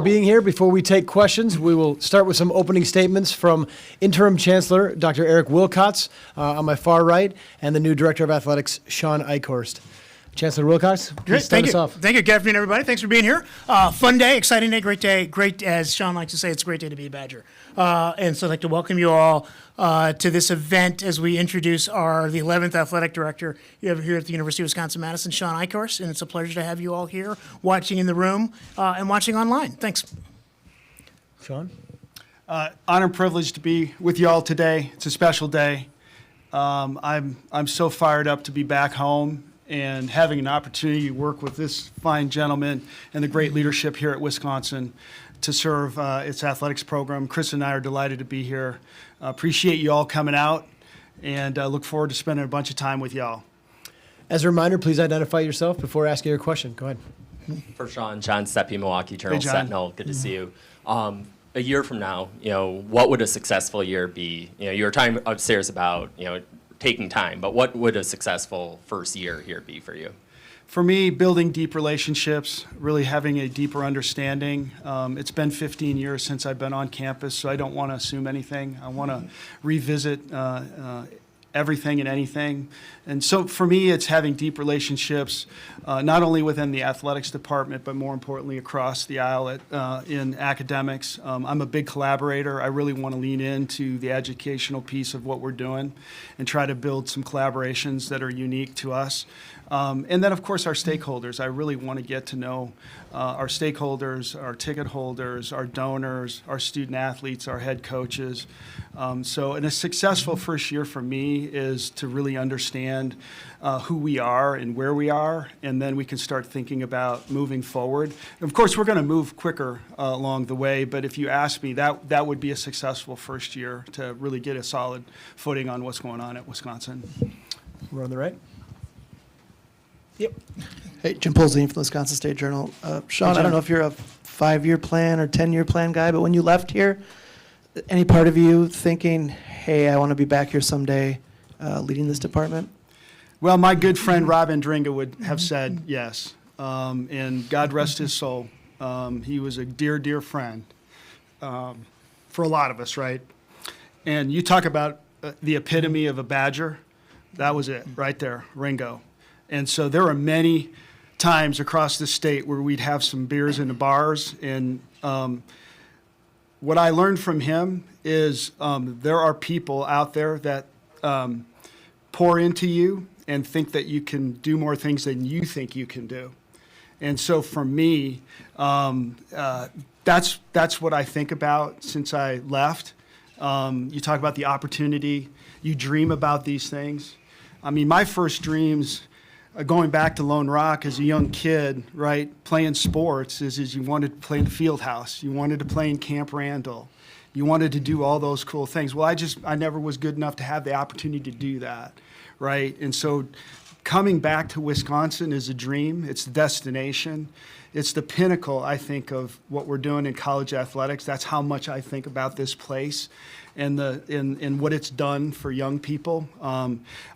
Being here. Before we take questions, we will start with some opening statements from Interim Chancellor Dr. Eric Wilcots on my far right, and the new Director of Athletics, Shawn Eichorst. Chancellor Wilcots, please start us off. Thank you. Good afternoon, everybody. Thanks for being here. Fun day, exciting day, great day. Great, as Shawn likes to say, it's a great day to be a Badger. And so I'd like to welcome you all to this event as we introduce the 11th Athletic Director here at the University of Wisconsin-Madison, Shawn Eichorst. And it's a pleasure to have you all here, watching in the room and watching online. Thanks. Shawn? Honor and privilege to be with you all today. It's a special day. I'm so fired up to be back home and having an opportunity to work with this fine gentleman and the great leadership here at Wisconsin to serve its athletics program. Chris and I are delighted to be here. Appreciate you all coming out, and look forward to spending a bunch of time with y'all. As a reminder, please identify yourself before asking your question. Go ahead. For Shawn, John Seppi, Milwaukee Journal-Sentinel. Good to see you. A year from now, what would a successful year be? You were talking upstairs about, taking time, but what would a successful first year here be for you? For me, building deep relationships, really having a deeper understanding. It's been 15 years since I've been on campus, so I don't want to assume anything. I want to revisit everything and anything. And so for me, it's having deep relationships, not only within the athletics department, but more importantly across the aisle in academics. I'm a big collaborator. I really want to lean into the educational piece of what we're doing and try to build some collaborations that are unique to us. And then, of course, our stakeholders. I really want to get to know our stakeholders, our ticket holders, our donors, our student athletes, our head coaches. So a successful first year for me is to really understand who we are and where we are, and then we can start thinking about moving forward. Of course, we're going to move quicker along the way, but if you ask me, that would be a successful first year to really get a solid footing on what's going on at Wisconsin. We're on the right. Yep. Hey, Jim Polzini from the Wisconsin State Journal. Shawn, I don't know if you're a 5-year plan or 10-year plan guy, but when you left here, any part of you thinking, hey, I want to be back here someday leading this department? Well, my good friend Rob Andringa would have said yes, and God rest his soul. He was a dear, dear friend for a lot of us, right? And you talk about the epitome of a Badger, that was it right there, Ringo. And so there are many times across the state where we'd have some beers in the bars. And what I learned from him is there are people out there that pour into you and think that you can do more things than you think you can do. And so for me, that's what I think about since I left. You talk about the opportunity. You dream about these things. I mean, my first dreams, going back to Lone Rock as a young kid, right, playing sports is you wanted to play in the field house. You wanted to play in Camp Randall. You wanted to do all those cool things. Well, I never was good enough to have the opportunity to do that, right? And so coming back to Wisconsin is a dream. It's the destination. It's the pinnacle, I think, of what we're doing in college athletics. That's how much I think about this place and what it's done for young people.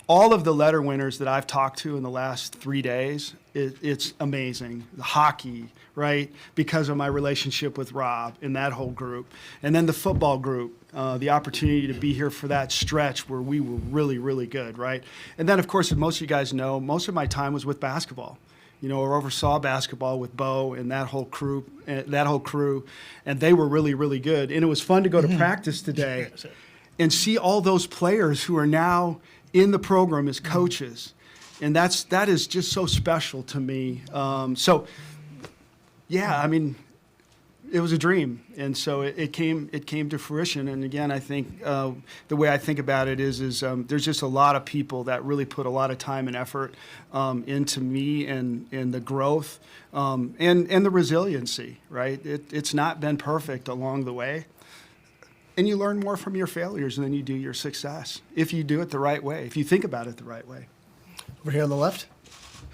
All of the letter winners that I've talked to in the last 3 days, it's amazing. The hockey, right, because of my relationship with Rob and that whole group. And then the football group, the opportunity to be here for that stretch where we were really, really good, right? And then, of course, as most of you guys know, most of my time was with basketball. Or oversaw basketball with Bo and that whole crew, and they were really, really good. And it was fun to go to practice today and see all those players who are now in the program as coaches, and that is just so special to me. Yeah, I mean, it was a dream, and so it came to fruition. And again, I think the way I think about it is there's just a lot of people that really put a lot of time and effort into me and the growth and the resiliency. Right? It's not been perfect along the way, and you learn more from your failures than you do your success if you do it the right way, if you think about it the right way. Over here on the left.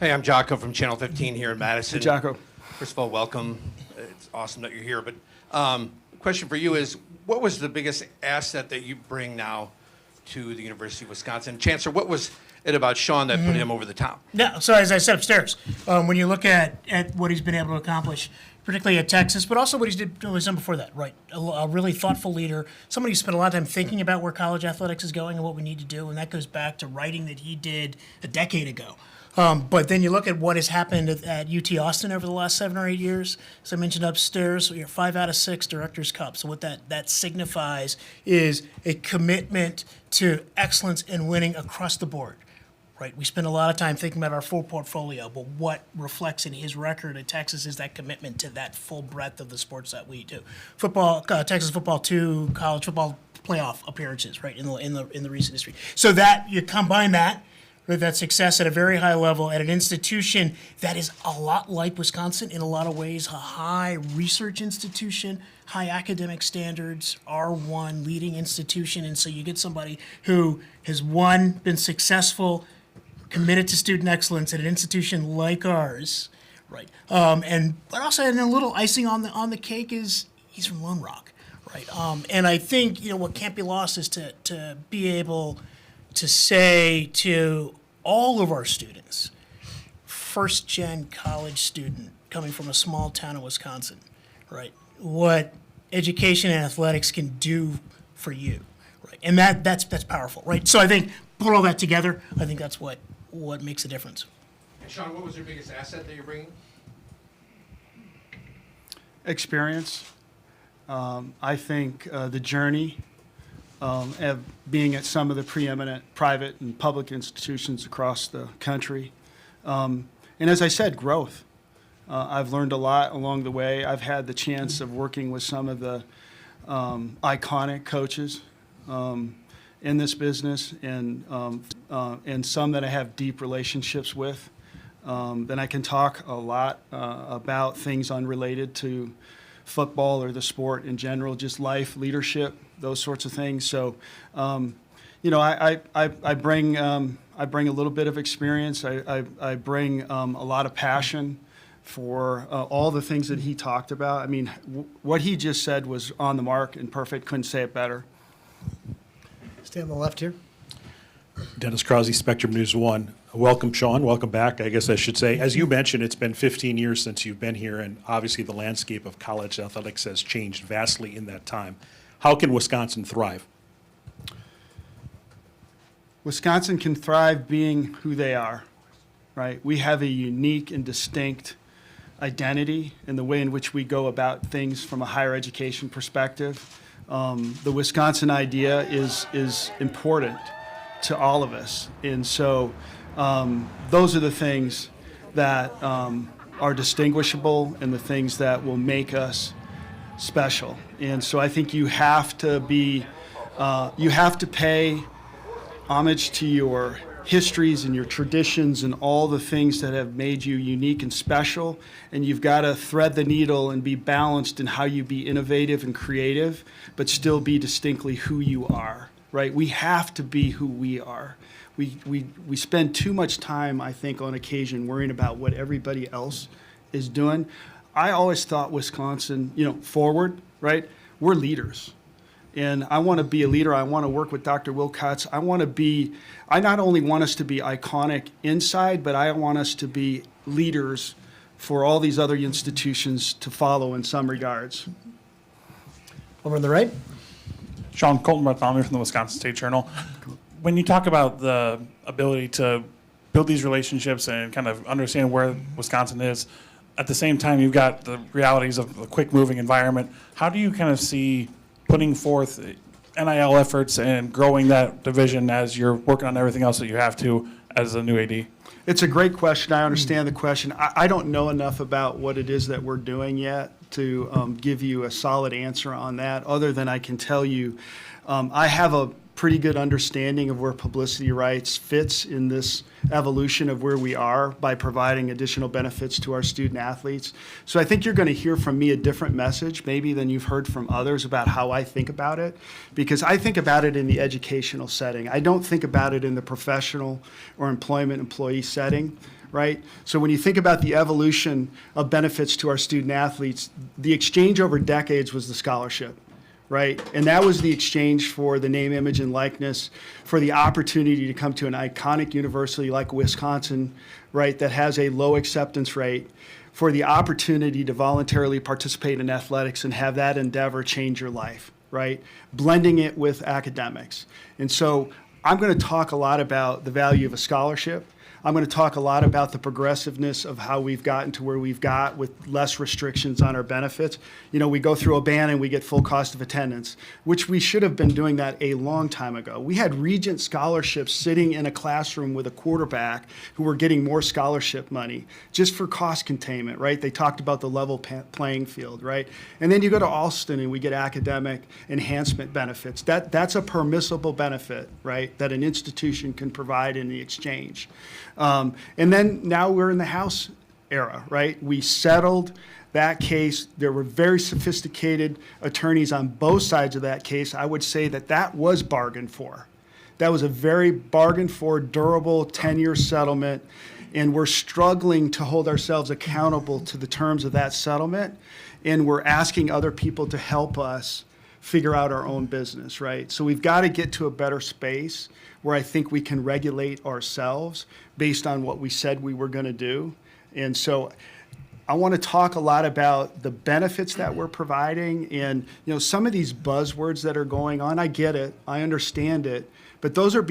Hey, I'm Jocko from Channel 15 here in Madison. Hey, Jocko. First of all, welcome. It's awesome that you're here. But the question for you is, what was the biggest asset that you bring now to the University of Wisconsin? Chancellor, what was it about Shawn that put him over the top? Yeah, so as I said upstairs, when you look at what he's been able to accomplish, particularly at Texas, but also what he's done before that, right? A really thoughtful leader, somebody who spent a lot of time thinking about where college athletics is going and what we need to do, and that goes back to writing that he did a decade ago. But then you look at what has happened at UT Austin over the last 7 or 8 years. As I mentioned upstairs, you're 5 out of 6 Directors' Cups. So what that signifies is a commitment to excellence and winning across the board. Right, we spend a lot of time thinking about our full portfolio, but what reflects in his record at Texas is that commitment to that full breadth of the sports that we do. Football, Texas football, 2 college football playoff appearances, right, in the recent history. So that you combine that with that success at a very high level at an institution that is a lot like Wisconsin in a lot of ways, a high research institution, high academic standards, R1 leading institution, and so you get somebody who has been successful, committed to student excellence at an institution like ours, right? But also, and a little icing on the cake is he's from Lone Rock, right? And I think what can't be lost is to be able to say to all of our students, first-gen college student coming from a small town in Wisconsin, right? What education and athletics can do for you, right? And that's powerful, right? So I think put all that together, I think that's what makes a difference. And Shawn, what was your biggest asset that you're bringing? Experience. I think the journey of being at some of the preeminent private and public institutions across the country. And as I said, growth. I've learned a lot along the way. I've had the chance of working with some of the iconic coaches in this business, and some that I have deep relationships with. Then I can talk a lot about things unrelated to football or the sport in general, just life, leadership, those sorts of things. So, I bring a little bit of experience. I bring a lot of passion for all the things that he talked about. I mean, what he just said was on the mark and perfect. Couldn't say it better. Stay on the left here. Dennis Crosby, Spectrum News 1. Welcome, Shawn. Welcome back, I guess I should say. As you mentioned, it's been 15 years since you've been here, and obviously the landscape of college athletics has changed vastly in that time. How can Wisconsin thrive? Wisconsin can thrive being who they are, right? We have a unique and distinct identity in the way in which we go about things from a higher education perspective. The Wisconsin idea is important to all of us. And so those are the things that are distinguishable and the things that will make us special. And so I think you have to pay homage to your histories and your traditions and all the things that have made you unique and special. And you've got to thread the needle and be balanced in how you be innovative and creative, but still be distinctly who you are, right? We have to be who we are. We spend too much time, I think, on occasion worrying about what everybody else is doing. I always thought Wisconsin, forward, right? We're leaders. And I want to be a leader. I want to work with Dr. Wilcots. I not only want us to be iconic inside, but I want us to be leaders for all these other institutions to follow in some regards. Over on the right. Sean, Colton Bartholomew from the Wisconsin State Journal. When you talk about the ability to build these relationships and kind of understand where Wisconsin is, at the same time you've got the realities of the quick-moving environment, how do you kind of see putting forth NIL efforts and growing that division as you're working on everything else that you have to as a new AD? It's a great question. I understand the question. I don't know enough about what it is that we're doing yet to give you a solid answer on that, other than I can tell you I have a pretty good understanding of where publicity rights fits in this evolution of where we are by providing additional benefits to our student athletes. So I think you're going to hear from me a different message maybe than you've heard from others about how I think about it, because I think about it in the educational setting. I don't think about it in the professional or employee setting, right? So when you think about the evolution of benefits to our student athletes, the exchange over decades was the scholarship. Right? And that was the exchange for the name, image, and likeness, for the opportunity to come to an iconic university like Wisconsin, right, that has a low acceptance rate, for the opportunity to voluntarily participate in athletics and have that endeavor change your life, right? Blending it with academics. And so I'm going to talk a lot about the value of a scholarship. I'm going to talk a lot about the progressiveness of how we've gotten to where we've got with less restrictions on our benefits. You know, we go through a ban and we get full cost of attendance, which we should have been doing that a long time ago. We had Regent scholarships sitting in a classroom with a quarterback who were getting more scholarship money just for cost containment, right? They talked about the level playing field, right? And then you go to Alston and we get academic enhancement benefits. That's a permissible benefit, right, that an institution can provide in the exchange. And then now we're in the House era, right? We settled that case. There were very sophisticated attorneys on both sides of that case. I would say that was bargained for. That was a very bargained for, durable 10-year settlement, and we're struggling to hold ourselves accountable to the terms of that settlement, and we're asking other people to help us figure out our own business, right? So we've got to get to a better space where I think we can regulate ourselves based on what we said we were going to do. And so I want to talk a lot about the benefits that we're providing and, you know, some of these buzzwords that are going on. I get it. I understand it. But those are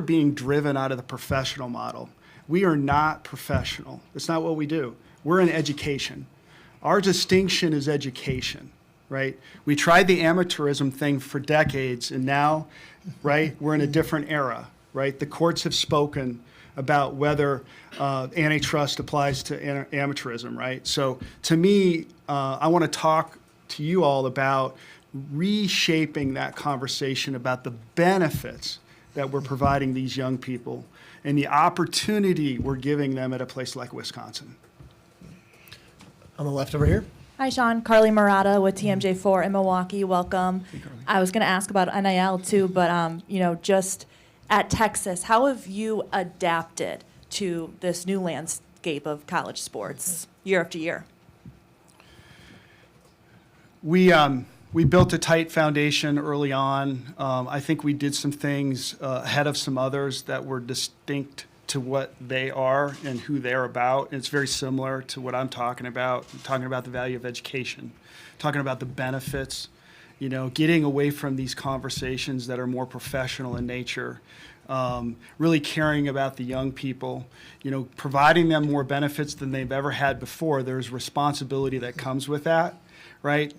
being driven out of the professional model. We are not professional. That's not what we do. We're in education. Our distinction is education, right? We tried the amateurism thing for decades, and now, right, we're in a different era, right? The courts have spoken about whether antitrust applies to amateurism, right? So to me, I want to talk to you all about reshaping that conversation about the benefits that we're providing these young people and the opportunity we're giving them at a place like Wisconsin. On the left over here. Hi, Shawn. Carly Murata with TMJ4 in Milwaukee. Welcome. I was going to ask about NIL too, but you know, just at Texas, how have you adapted to this new landscape of college sports year after year? We built a tight foundation early on. I think we did some things ahead of some others that were distinct to what they are and who they're about. And it's very similar to what I'm talking about the value of education, talking about the benefits, you know, getting away from these conversations that are more professional in nature, really caring about the young people, you know, providing them more benefits than they've ever had before. There's responsibility that comes with that, right?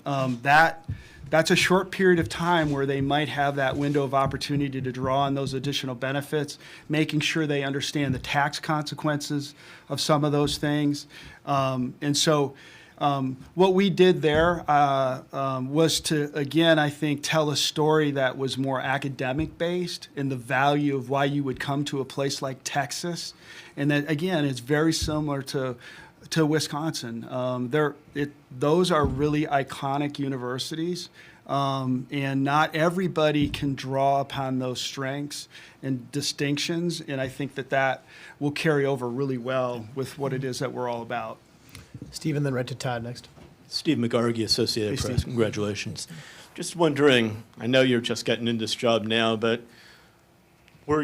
That's a short period of time where they might have that window of opportunity to draw on those additional benefits, making sure they understand the tax consequences of some of those things. And so what we did there was to, again, I think, tell a story that was more academic-based in the value of why you would come to a place like Texas. And that, again, it's very similar to Wisconsin. Those are really iconic universities, and not everybody can draw upon those strengths and distinctions, and I think that will carry over really well with what it is that we're all about. Stephen, then right to Todd next. Steve McGargy, Associated Hey, Press. Steve. Congratulations. Just wondering, I know you're just getting into this job now, but what are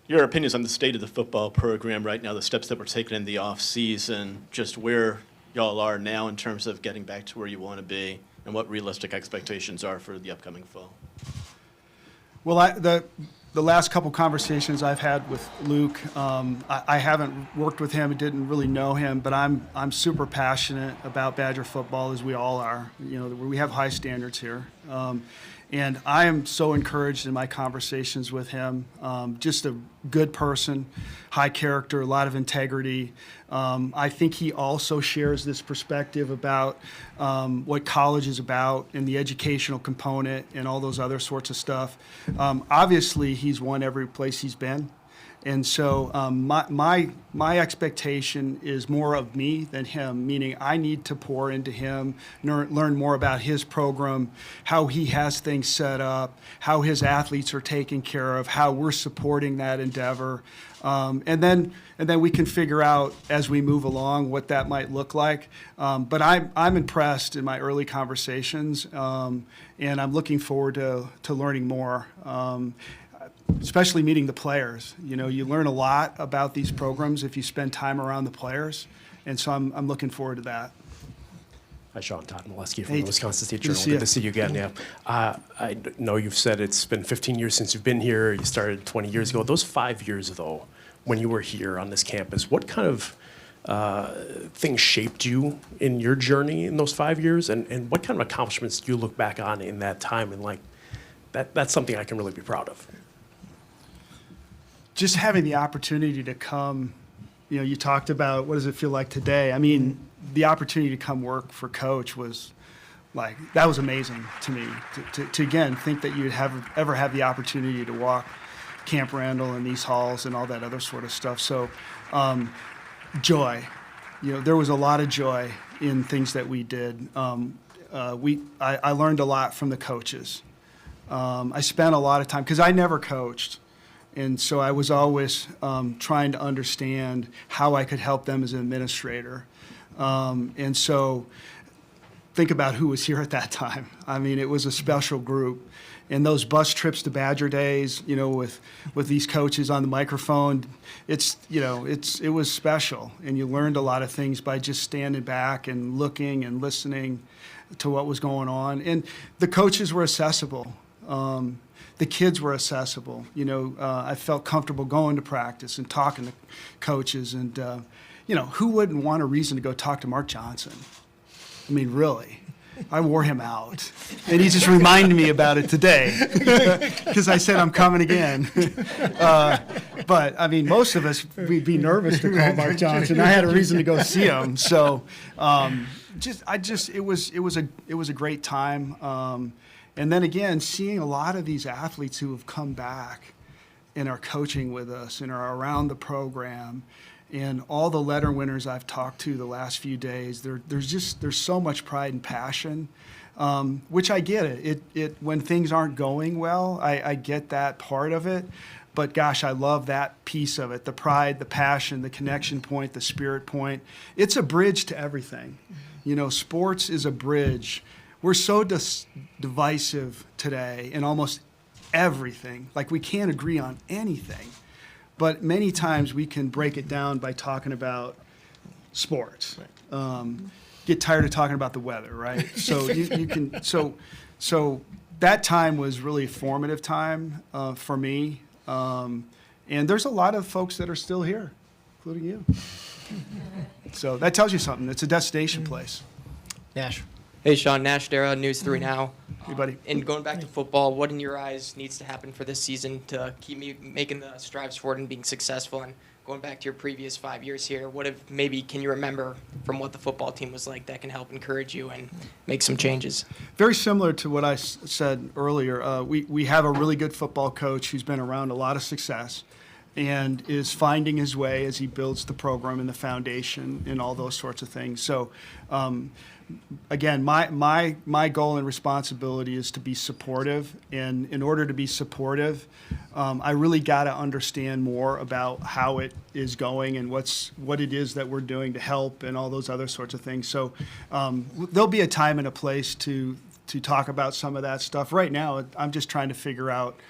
your opinions on the state of the football program right now, the steps that were taken in the off-season, just where y'all are now in terms of getting back to where you want to be, and what realistic expectations are for the upcoming fall? Well, the last couple conversations I've had with Luke, I haven't worked with him, didn't really know him, but I'm super passionate about Badger football, as we all are. You know, we have high standards here. And I am so encouraged in my conversations with him. Just a good person, high character, a lot of integrity. I think he also shares this perspective about what college is about and the educational component and all those other sorts of stuff. Obviously, he's won every place he's been. And so my expectation is more of me than him, meaning I need to pour into him, learn more about his program, how he has things set up, how his athletes are taken care of, how we're supporting that endeavor. And then we can figure out as we move along what that might look like. But I'm impressed in my early conversations, and I'm looking forward to learning more. Especially meeting the players. You know, you learn a lot about these programs if you spend time around the players. And so I'm looking forward to that. Hi, Sean. Todd Molesky from Hey, the Wisconsin State good to Journal. see Good you. to see you again. Yeah, I know you've said it's been 15 years since you've been here. You started 20 years ago. Those 5 years, though, when you were here on this campus, what kind of things shaped you in your journey in those 5 years, and what kind of accomplishments do you look back on in that time and like that's something I can really be proud of? Just having the opportunity to come, you talked about what does it feel like today? I mean, the opportunity to come work for Coach was like, that was amazing to me. To again, think that you'd ever have the opportunity to walk Camp Randall and these halls and all that other sort of stuff. So, joy. There was a lot of joy in things that we did. I learned a lot from the coaches. I spent a lot of time, because I never coached. And so I was always trying to understand how I could help them as an administrator. And so think about who was here at that time. I mean, it was a special group. And those bus trips to Badger Days, with these coaches on the microphone, it was special. And you learned a lot of things by just standing back and looking and listening to what was going on. And the coaches were accessible. The kids were accessible. I felt comfortable going to practice and talking to coaches. And, who wouldn't want a reason to go talk to Mark Johnson? I mean, really. I wore him out. And he just reminded me about it today because I said I'm coming again. But, I mean, most of us, we'd be nervous to call Mark Johnson. I had a reason to go see him. So it was a great time. And then again, seeing a lot of these athletes who have come back and are coaching with us and are around the program, and all the letter winners I've talked to the last few days, there's so much pride and passion, which I get it. When things aren't going well, I get that part of it. But gosh, I love that piece of it, the pride, the passion, the connection point, the spirit point. It's a bridge to everything. Sports is a bridge. We're so divisive today in almost everything. Like, we can't agree on anything. But many times we can break it down by talking about sports. Get tired of talking about the weather, right? So you can. So that time was really a formative time for me. And there's a lot of folks that are still here, including you. So that tells you something. It's a destination place. Nash. Hey, Sean, Nash Dara, News 3 Now. Hey, buddy. And going back to football, what in your eyes needs to happen for this season to keep me making the strides forward and being successful? And going back to your previous 5 years here, what if maybe can you remember from what the football team was like that can help encourage you and make some changes? Very similar to what I said earlier. We have a really good football coach who's been around a lot of success and is finding his way as he builds the program and the foundation and all those sorts of things. So, again, my goal and responsibility is to be supportive. And in order to be supportive, I really got to understand more about how it is going and what it is that we're doing to help and all those other sorts of things. So there'll be a time and a place to talk about some of that stuff. Right now, I'm just trying to figure out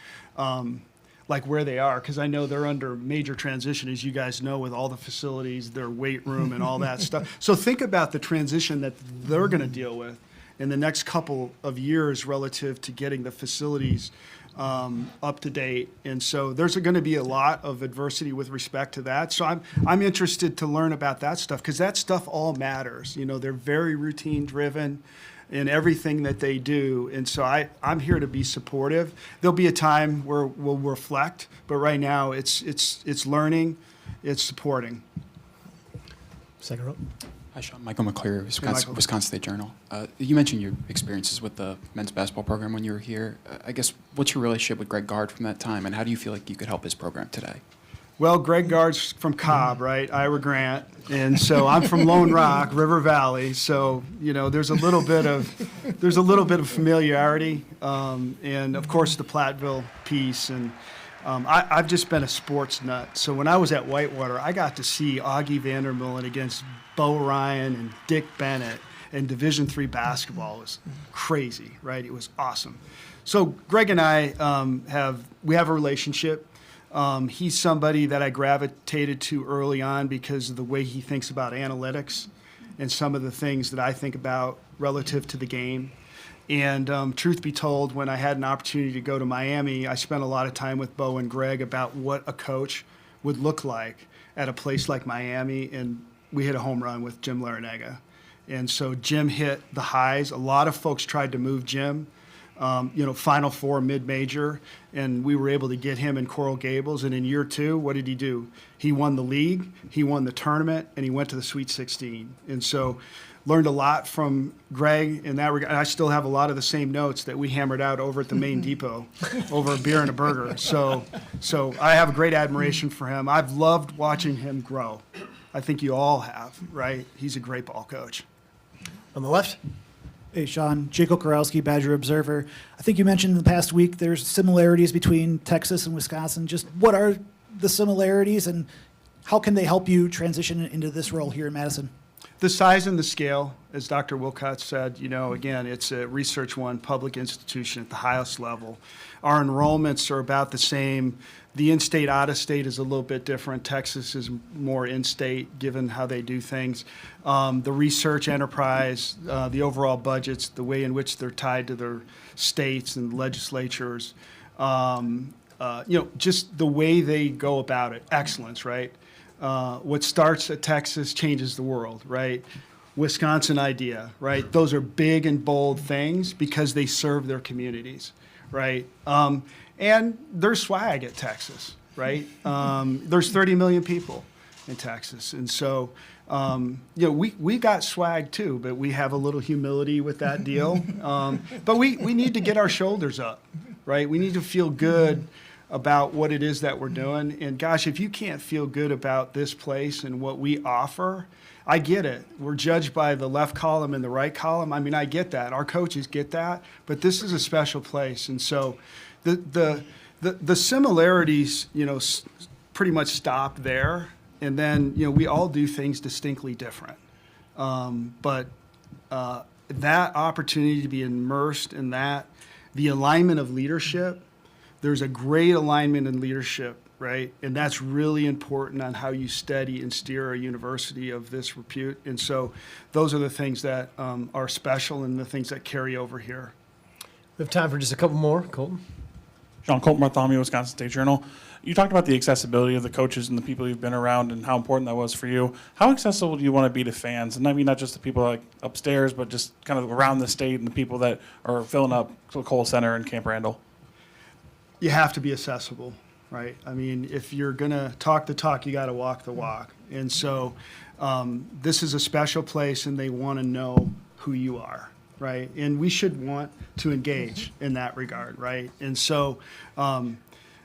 like where they are, because I know they're under major transition, as you guys know, with all the facilities, their weight room and all that stuff. So think about the transition that they're going to deal with in the next couple of years relative to getting the facilities up to date. And so there's going to be a lot of adversity with respect to that. So I'm interested to learn about that stuff, because that stuff all matters. They're very routine driven in everything that they do. And so I'm here to be supportive. There'll be a time where we'll reflect, but right now it's learning, it's supporting. Second row. Hi, Sean. Michael McCleary, Michael. Wisconsin State Journal. You mentioned your experiences with the men's basketball program when you were here. I guess, what's your relationship with Greg Gard from that time, and how do you feel like you could help his program today? Well, Greg Gard's from Cobb, right? Ira Grant. And so I'm from Lone Rock, River Valley. So, there's a little bit of familiarity. And of course the Platteville piece. And I've just been a sports nut. So when I was at Whitewater, I got to see Augie Vandermillen against Bo Ryan and Dick Bennett, and Division III basketball was crazy, right? It was awesome. So Greg and I have a relationship. He's somebody that I gravitated to early on because of the way he thinks about analytics and some of the things that I think about relative to the game. And truth be told, when I had an opportunity to go to Miami, I spent a lot of time with Bo and Greg about what a coach would look like at a place like Miami, and we hit a home run with Jim Larinaga. And so Jim hit the highs. A lot of folks tried to move Jim, Final Four, mid-major, and we were able to get him in Coral Gables. And in year 2, what did he do? He won the league, he won the tournament, and he went to the Sweet 16. And so learned a lot from Greg in that regard. I still have a lot of the same notes that we hammered out over at the main depot over a beer and a burger. So I have a great admiration for him. I've loved watching him grow. I think you all have, right? He's a great ball coach. On the left? Hey, Sean. Jacob Korowski, Badger Observer. I think you mentioned in the past week there's similarities between Texas and Wisconsin. Just what are the similarities and how can they help you transition into this role here in Madison? The size and the scale, as Dr. Wilcots said, again, it's a research one, public institution at the highest level. Our enrollments are about the same. The in-state, out-of-state is a little bit different. Texas is more in-state, given how they do things. The research enterprise, the overall budgets, the way in which they're tied to their states and legislatures, just the way they go about it, excellence, right? What starts at Texas changes the world, right? Wisconsin idea, right? Those are big and bold things because they serve their communities, right? And there's swag at Texas, right? There's 30 million people in Texas. And so, we got swag too, but we have a little humility with that deal. But we need to get our shoulders up, right? We need to feel good about what it is that we're doing. And gosh, if you can't feel good about this place and what we offer, I get it. We're judged by the left column and the right column. I mean, I get that. Our coaches get that. But this is a special place. And so the similarities, pretty much stop there. And then, we all do things distinctly different. But that opportunity to be immersed in that, the alignment of leadership, there's a great alignment in leadership, right? And that's really important on how you steady and steer a university of this repute. And so those are the things that are special and the things that carry over here. We have time for just a couple more. Colton? John Colton Bartholomew, Wisconsin State Journal. You talked about the accessibility of the coaches and the people you've been around and how important that was for you. How accessible do you want to be to fans? And I mean, not just the people like upstairs, but just kind of around the state and the people that are filling up Cole Center and Camp Randall. You have to be accessible, right? I mean, if you're going to talk the talk, you got to walk the walk. And so this is a special place, and they want to know who you are, right? And we should want to engage in that regard, right? And so I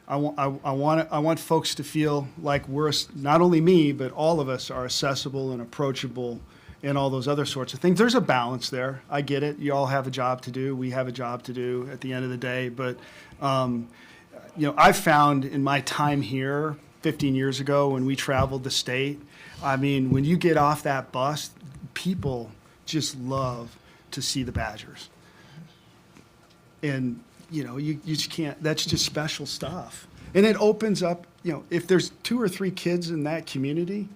want folks to feel like we're, not only me, but all of us are accessible and approachable and all those other sorts of things. There's a balance there. I get it. You all have a job to do. We have a job to do at the end of the day. But, I've found in my time here 15 years ago when we traveled the state, I mean, when you get off that bus, people just love to see the Badgers. And, you just can't, that's just special stuff. And it opens up, if there's 2 or 3 kids in that community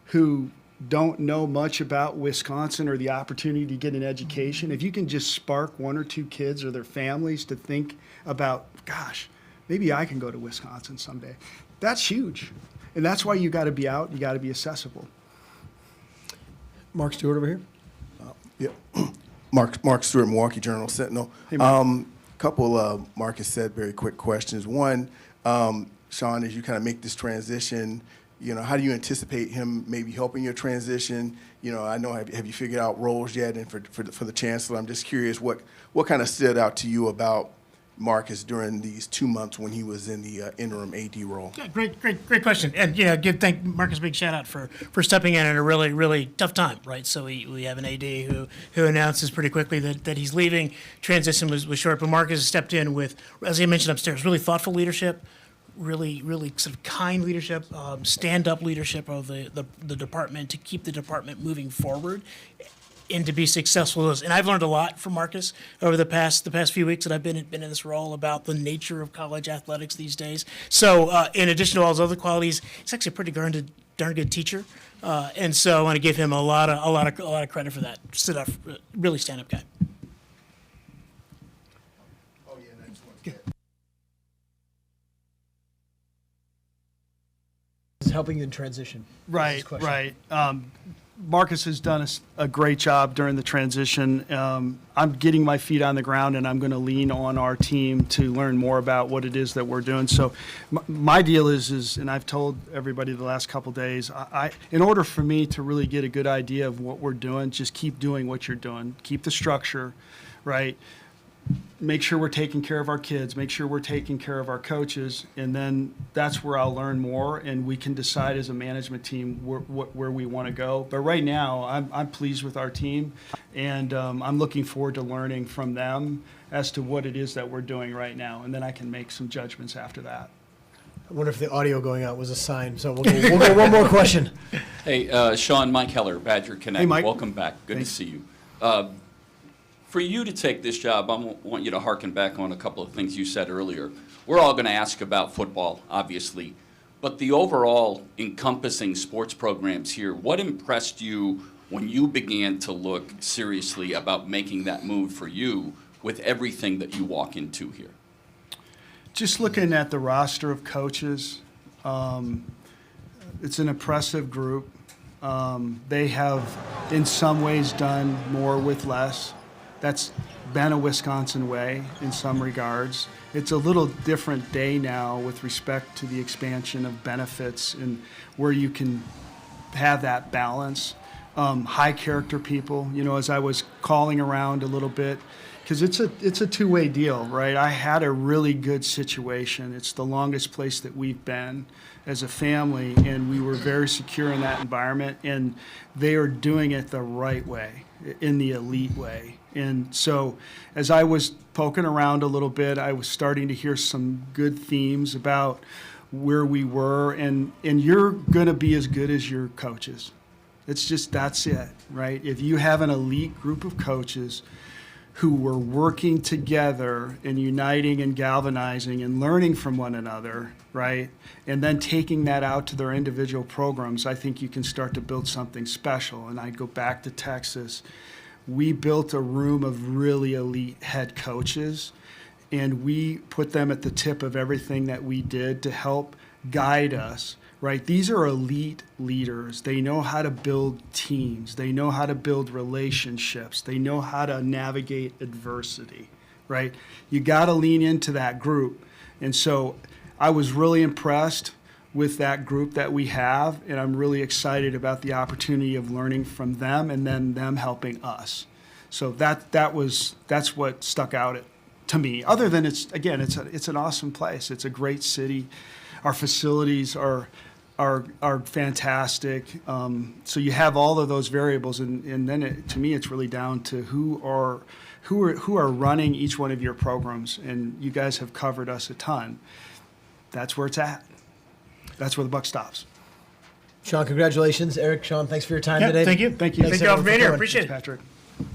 who don't know much about Wisconsin or the opportunity to get an education, if you can just spark 1 or 2 kids or their families to think about, gosh, maybe I can go to Wisconsin someday, that's huge. And that's why you got to be out, you got to be accessible. Mark Stewart over here. Yeah, Mark Stewart, Milwaukee Journal Sentinel. Hey, Mark. Couple Marcus said very quick questions. One, Shawn, as you kind of make this transition, how do you anticipate him maybe helping your transition? I know, have you figured out roles yet? And for the chancellor, I'm just curious what kind of stood out to you about Marcus during these 2 months when he was in the interim AD role? Yeah, great question. And thank Marcus, big shout out for stepping in at a really, really tough time, right? So we have an AD who announces pretty quickly that he's leaving. Transition was short, but Marcus has stepped in with, as I mentioned upstairs, really thoughtful leadership, really sort of kind leadership, stand-up leadership of the department to keep the department moving forward. and to be successful. And I've learned a lot from Marcus over the past few weeks that I've been in this role about the nature of college athletics these days. So in addition to all his other qualities, he's actually a pretty darn good teacher. And so I want to give him a lot of credit for that. Really stand-up guy. Is helping you in transition. Right, right. Marcus has done a great job during the transition. I'm getting my feet on the ground, and I'm going to lean on our team to learn more about what it is that we're doing. So my deal is, and I've told everybody the last couple days, in order for me to really get a good idea of what we're doing, just keep doing what you're doing. Keep the structure, right? Make sure we're taking care of our kids, make sure we're taking care of our coaches, and then that's where I'll learn more, and we can decide as a management team where we want to go. But right now, I'm pleased with our team, and I'm looking forward to learning from them as to what it is that we're doing right now, and then I can make some judgments after that. I wonder if the audio going out was a sign. So we'll go one more question. Hey, Shawn, Mike Heller, Badger Connect. Hey, Mike. Welcome back. Good to see you. For you to take this job, I want you to hearken back on a couple of things you said earlier. We're all going to ask about football, obviously, but the overall encompassing sports programs here, what impressed you when you began to look seriously about making that move for you with everything that you walk into here? Just looking at the roster of coaches, it's an impressive group. They have, in some ways, done more with less. That's been a Wisconsin way in some regards. It's a little different day now with respect to the expansion of benefits and where you can have that balance. High character people, as I was calling around a little bit, because it's a two-way deal, right? I had a really good situation. It's the longest place that we've been as a family, and we were very secure in that environment, and they are doing it the right way, in the elite way. And so as I was poking around a little bit, I was starting to hear some good themes about where we were, and you're going to be as good as your coaches. That's it, right? If you have an elite group of coaches who were working together and uniting and galvanizing and learning from one another, right? And then taking that out to their individual programs, I think you can start to build something special. And I go back to Texas. We built a room of really elite head coaches, and we put them at the tip of everything that we did to help guide us, right? These are elite leaders. They know how to build teams. They know how to build relationships. They know how to navigate adversity, right? You got to lean into that group. And so I was really impressed with that group that we have, and I'm really excited about the opportunity of learning from them and then them helping us. So that's what stuck out to me. Other than it's an awesome place. It's a great city. Our facilities are fantastic. So you have all of those variables, and then to me it's really down to who are running each one of your programs, and you guys have covered us a ton. That's where it's at. That's where the buck stops. Shawn, congratulations. Eric, Shawn, thanks for your time Yeah, today. thank you. Thank you. Thank you all for being here. Appreciate it. Patrick.